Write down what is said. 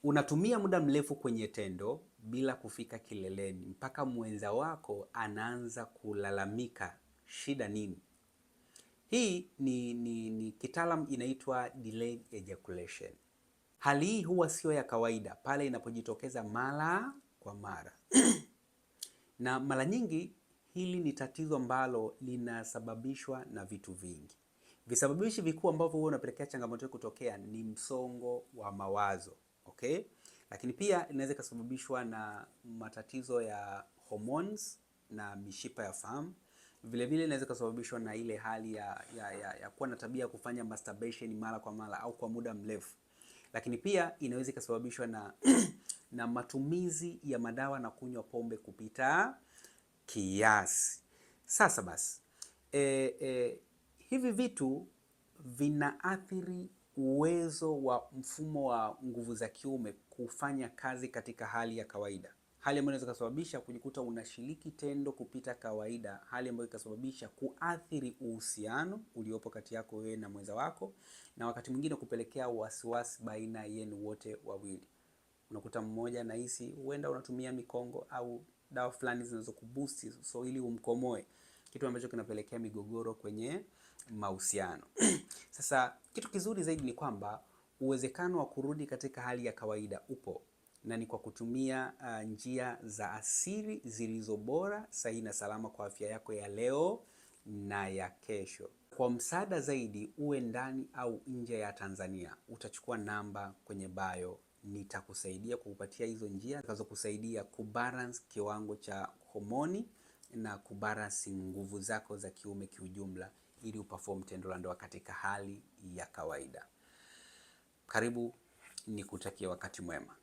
Unatumia muda mrefu kwenye tendo bila kufika kileleni mpaka mwenza wako anaanza kulalamika, shida nini? Hii ni kitaalam inaitwa delayed ejaculation. Hali hii huwa sio ya kawaida pale inapojitokeza mara kwa mara. Na mara nyingi hili ni tatizo ambalo linasababishwa na vitu vingi. Visababishi vikuu ambavyo huwa unapelekea changamoto kutokea ni msongo wa mawazo, okay? Lakini pia inaweza kusababishwa na matatizo ya hormones na mishipa ya fahamu. Vile vile inaweza kusababishwa na ile hali ya kuwa na tabia kufanya masturbation mara kwa mara au kwa muda mrefu. Lakini pia inaweza kusababishwa na na matumizi ya madawa na kunywa pombe kupita kiasi. Sasa basi, hivi vitu vinaathiri uwezo wa mfumo wa nguvu za kiume kufanya kazi katika hali ya kawaida. Hali ambayo inaweza kusababisha kujikuta unashiriki tendo kupita kawaida, hali ambayo ikasababisha kuathiri uhusiano uliopo kati yako wewe na mwenza wako, na wakati mwingine kupelekea wasiwasi baina yenu wote wawili. Unakuta mmoja anahisi huenda unatumia mikongo au dawa fulani zinazokuboost so ili umkomoe, kitu ambacho kinapelekea migogoro kwenye mahusiano. Sasa kitu kizuri zaidi ni kwamba uwezekano wa kurudi katika hali ya kawaida upo, na ni kwa kutumia njia za asili zilizo bora, sahihi na salama kwa afya yako ya leo na ya kesho. Kwa msaada zaidi, uwe ndani au nje ya Tanzania, utachukua namba kwenye bio. Nitakusaidia kukupatia hizo njia zitakazokusaidia kubalance kiwango cha homoni na kubalance nguvu zako za kiume kiujumla, ili uperform tendo la ndoa katika hali ya kawaida. Karibu, nikutakie wakati mwema.